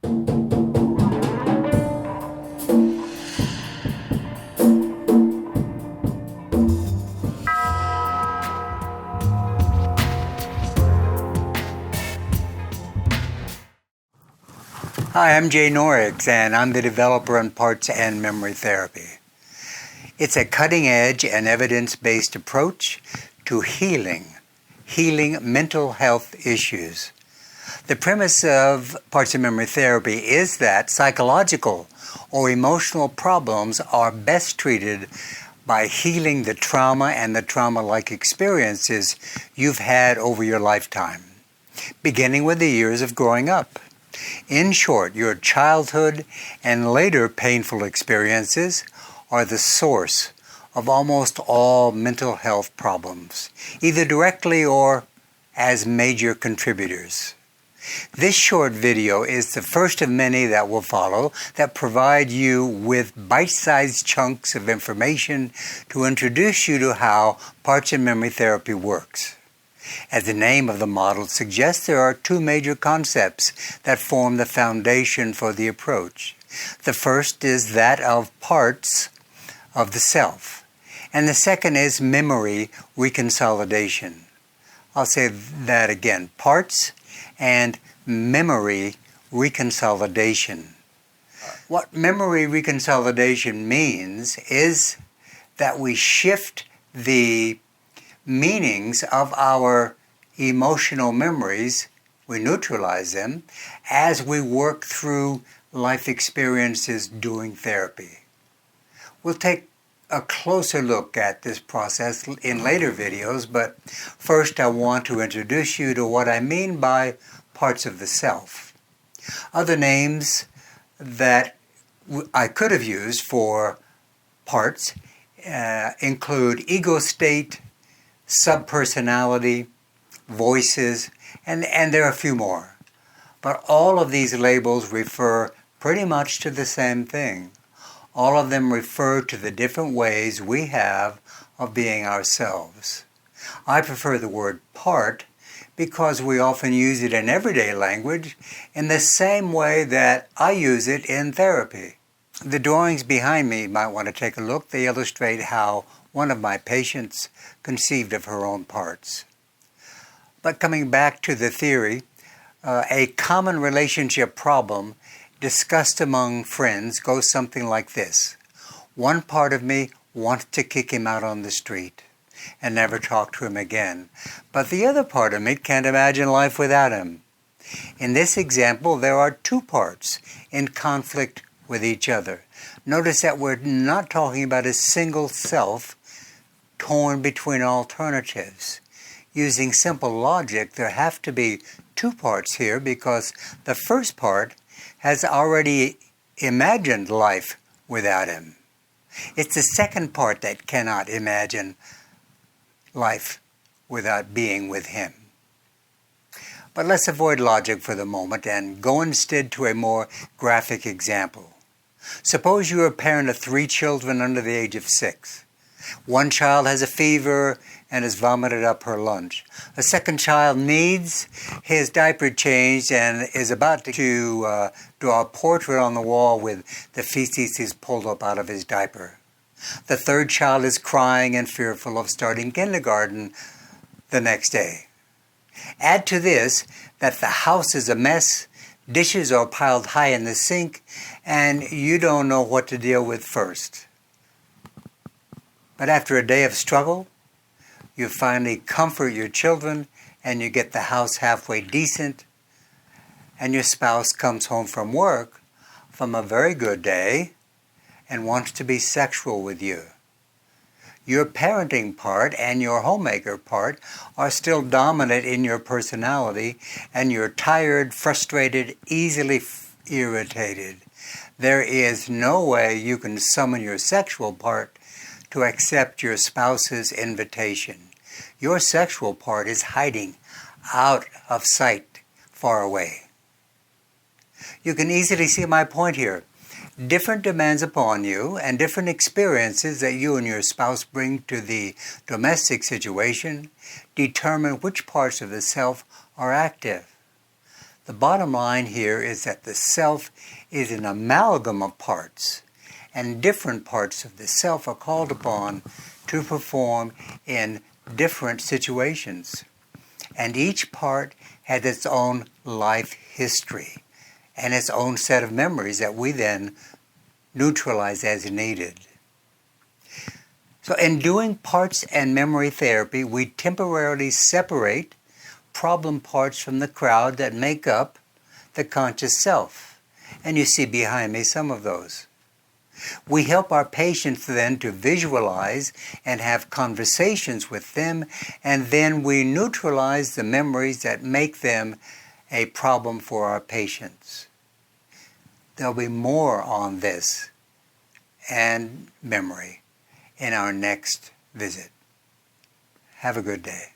Hi, I'm Jay Norix, and I'm the developer in parts and memory therapy. It's a cutting-edge and evidence-based approach to healing mental health issues. The premise of parts and memory therapy is that psychological or emotional problems are best treated by healing the trauma and the trauma-like experiences you've had over your lifetime, beginning with the years of growing up. In short, your childhood and later painful experiences are the source of almost all mental health problems, either directly or as major contributors. This short video is the first of many that will follow that provide you with bite-sized chunks of information to introduce you to how parts and memory therapy works. As the name of the model suggests, there are two major concepts that form the foundation for the approach. The first is that of parts of the self, and the second is memory reconsolidation. I'll say that again, parts and memory reconsolidation. What memory reconsolidation means is that we shift the meanings of our emotional memories, we neutralize them as we work through life experiences doing therapy. We'll take a closer look at this process in later videos, but first I want to introduce you to what I mean by parts of the self. Other names that I could have used for parts include ego state, subpersonality, voices, and there are a few more. But all of these labels refer pretty much to the same thing. All of them refer to the different ways we have of being ourselves. I prefer the word part because we often use it in everyday language in the same way that I use it in therapy. The drawings behind me, you might want to take a look. They illustrate how one of my patients conceived of her own parts. But coming back to the theory, a common relationship problem discussed among friends goes something like this. One part of me wants to kick him out on the street and never talk to him again, but the other part of me can't imagine life without him. In this example, there are two parts in conflict with each other. Notice that we're not talking about a single self torn between alternatives. Using simple logic, there have to be two parts here because the first part has already imagined life without him. It's the second part that cannot imagine life without being with him. But let's avoid logic for the moment and go instead to a more graphic example. Suppose you're a parent of 3 children under the age of 6. One child has a fever and has vomited up her lunch. A second child needs his diaper changed and is about to draw a portrait on the wall with the feces he's pulled up out of his diaper. The third child is crying and fearful of starting kindergarten the next day. Add to this that the house is a mess, dishes are piled high in the sink, and you don't know what to deal with first. But after a day of struggle, you finally comfort your children and you get the house halfway decent, and your spouse comes home from work from a very good day and wants to be sexual with you. Your parenting part and your homemaker part are still dominant in your personality, and you're tired, frustrated, easily irritated. There is no way you can summon your sexual part to accept your spouse's invitation. Your sexual part is hiding out of sight, far away. You can easily see my point here. Different demands upon you and different experiences that you and your spouse bring to the domestic situation determine which parts of the self are active. The bottom line here is that the self is an amalgam of parts, and different parts of the self are called upon to perform in different situations. And each part has its own life history and its own set of memories that we then neutralize as needed. So in doing parts and memory therapy, we temporarily separate problem parts from the crowd that make up the conscious self. And you see behind me some of those. We help our patients then to visualize and have conversations with them, and then we neutralize the memories that make them a problem for our patients. There'll be more on this and memory in our next visit. Have a good day.